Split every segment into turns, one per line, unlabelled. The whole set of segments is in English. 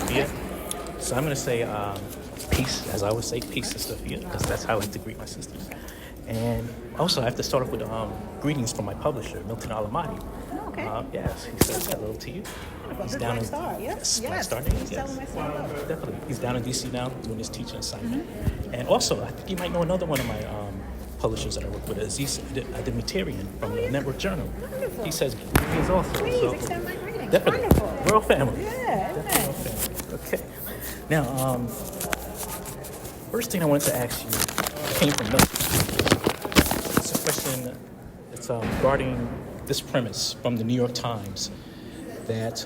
Sophia. So I'm going to say peace, as I always say, peace to Sophia, because that's how I like to greet my sisters. And also, I have to start off with greetings from my publisher, Milton Alamati.
Oh, okay.
Yes, he says hello to you.
He's down in Star,
yes. Black Star
He's
yes.
telling my son hello.
Definitely. He's down in D.C. now doing his teaching assignment. And also, I think you might know another one of my publishers that I work with, Aziz Atta-Mensah from the Network Journal.
Wonderful.
He says greetings also.
Please
So,
extend my greetings.
definitely.
Wonderful.
We're all family.
Yeah,
Definitely
isn't
all
it?
family. Okay. Now, first thing I wanted to ask you came from Milton. It's a question that's regarding this premise from the New York Times that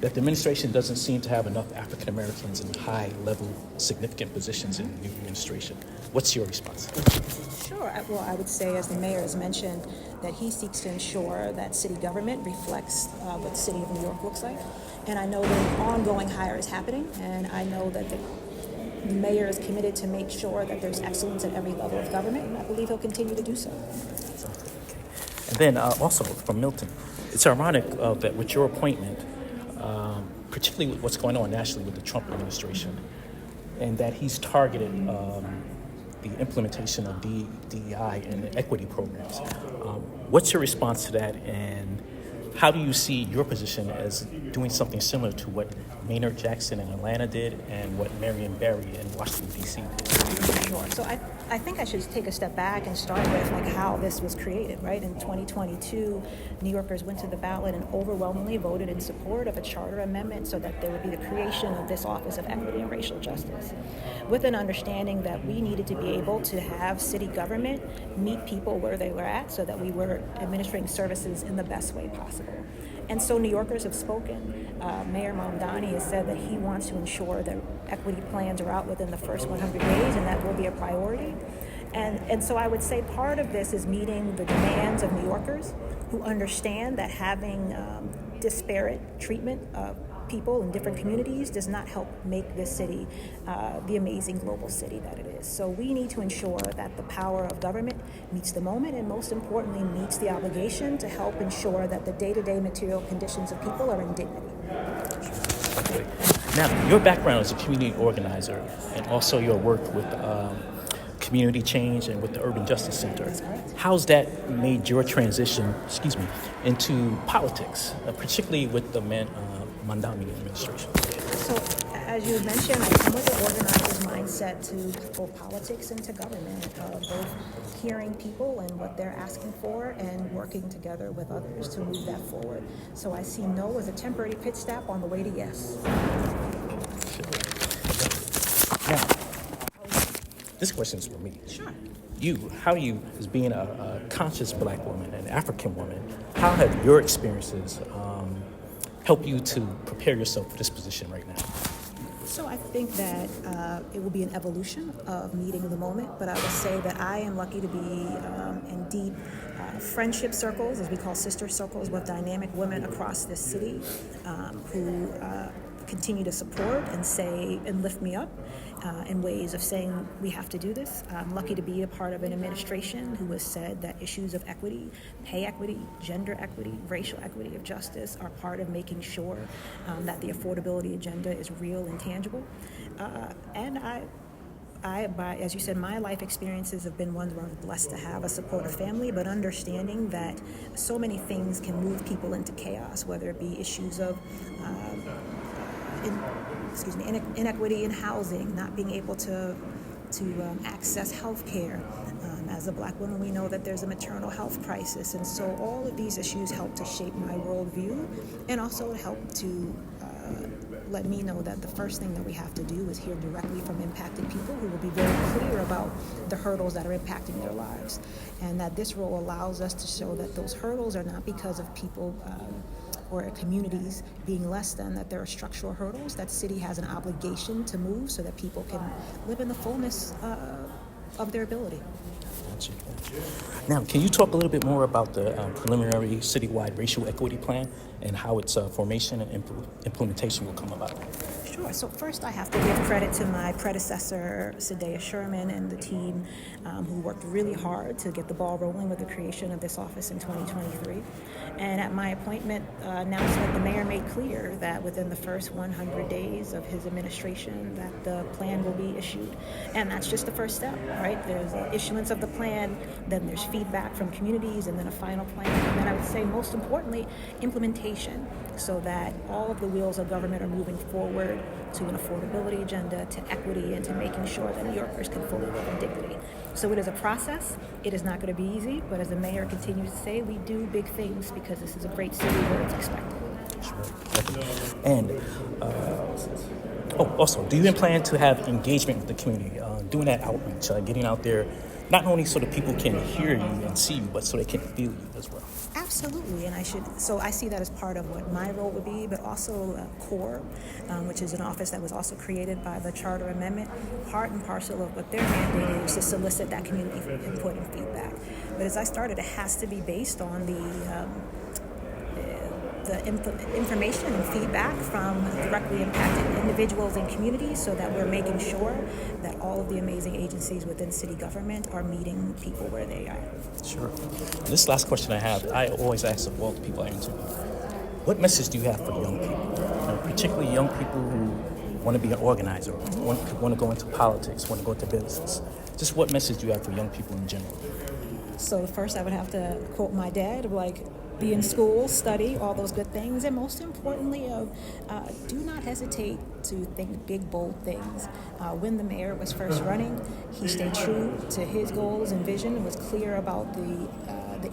that the administration doesn't seem to have enough African Americans in high-level, significant positions in the new administration. What's your response?
Sure. Well, I would say, as the mayor has mentioned, that he seeks to ensure that city government reflects what the city of New York looks like. And I know that an ongoing hire is happening, and I know that the mayor is committed to make sure that there's excellence at every level of government, and I believe he'll continue to do so.
And then also from Milton, it's ironic that with your appointment, particularly with what's going on nationally with the Trump administration, and that he's targeted the implementation of DEI and equity programs. What's your response to that, and how do you see your position as doing something similar to what Maynard Jackson in Atlanta did and what Marion Barry in Washington, D.C. did?
Sure. So I think I should take a step back and start with how this was created, right? In 2022, New Yorkers went to the ballot and overwhelmingly voted in support of a charter amendment so that there would be the creation of this Office of Equity and Racial Justice, with an understanding that we needed to be able to have city government meet people where they were at so that we were administering services in the best way possible. And so New Yorkers have spoken. Mayor Mamdani has said that he wants to ensure that equity plans are out within the first 100 days, and that will be a priority. And so I would say part of this is meeting the demands of New Yorkers who understand that having disparate treatment of people in different communities does not help make this city the amazing global city that it is. So we need to ensure that the power of government meets the moment, and most importantly meets the obligation to help ensure that the day-to-day material conditions of people are in dignity.
Okay. Now, your background as a community organizer and also your work with community change and with the Urban Justice Center. How's that made your transition, into politics, particularly with the Mamdani administration?
So, as you mentioned, I come with an organizer's mindset to both politics and to government, both hearing people and what they're asking for and working together with others to move that forward. So I see no as a temporary pit stop on the way to yes.
Now, this question is for me.
Sure.
How you, as being a conscious Black woman, an African woman, how have your experiences helped you to prepare yourself for this position right now?
So I think that it will be an evolution of meeting the moment, but I would say that I am lucky to be in deep friendship circles, as we call sister circles, with dynamic women across this city who continue to support and say and lift me up in ways of saying we have to do this. I'm lucky to be a part of an administration who has said that issues of equity, pay equity, gender equity, racial equity, of justice are part of making sure that the affordability agenda is real and tangible. And as you said, my life experiences have been ones where I'm blessed to have a supportive family, but understanding that so many things can move people into chaos, whether it be issues of inequity in housing, not being able to access health care. As a Black woman, we know that there's a maternal health crisis, and so all of these issues help to shape my worldview, and also help to let me know that the first thing that we have to do is hear directly from impacted people who will be very clear about the hurdles that are impacting their lives, and that this role allows us to show that those hurdles are not because of people or communities being less than, that there are structural hurdles that city has an obligation to move so that people can live in the fullness of their ability.
Gotcha. Now, can you talk a little bit more about the preliminary citywide racial equity plan and how its formation and implementation will come about?
Sure. So first I have to give credit to my predecessor, Sadea Sherman, and the team who worked really hard to get the ball rolling with the creation of this office in 2023. And at my appointment announcement, the mayor made clear that within the first 100 days of his administration that the plan will be issued. And that's just the first step, right? There's an issuance of the plan, then there's feedback from communities, and then a final plan. And then I would say most importantly, implementation, so that all of the wheels of government are moving forward to an affordability agenda, to equity, and to making sure that New Yorkers can fully live in dignity. So it is a process. It is not going to be easy, but as the mayor continues to say, we do big things because this is a great city where it's expected.
Sure. And also, do you plan to have engagement with the community, doing that outreach, getting out there, not only so that people can hear you and see you, but so they can feel you as well?
Absolutely, and I see that as part of what my role would be, but also CORE, which is an office that was also created by the Charter Amendment. Part and parcel of what their mandate is to solicit that community input and feedback. But as I started, it has to be based on the information and feedback from directly impacted individuals and communities, so that we're making sure that all of the amazing agencies within city government are meeting people where they are.
Sure. This last question I have, I always ask of all the people I interview, what message do you have for young people, particularly young people who want to be an organizer, want to go into politics, want to go into business? Just what message do you have for young people in general?
So first I would have to quote my dad, be in school, study, all those good things, and most importantly, do not hesitate to think big, bold things. When the mayor was first running, he stayed true to his goals and vision and was clear about the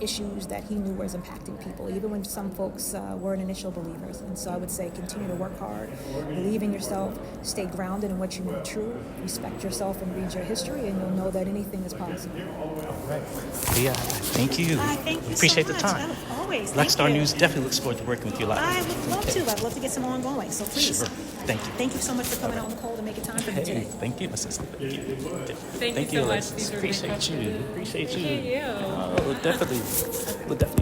issues that he knew was impacting people, even when some folks weren't initial believers. And so I would say continue to work hard, believe in yourself, stay grounded in what you know true, respect yourself and read your history, and you'll know that anything is possible.
All right. Yeah, thank you.
Thank you
Appreciate
so
the
much.
time.
Always.
Black Star News definitely looks forward to working with you a lot.
I would love to. I'd love to get some ongoing. So please.
Sure. Thank you.
Thank you so much for coming out on the call to make it time for me today.
Thank you, my sister. Thank you.
Thank you so much.
Alexis.
These were great
Appreciate you.
questions.
Appreciate you.
Appreciate you.
Oh, definitely. We'll definitely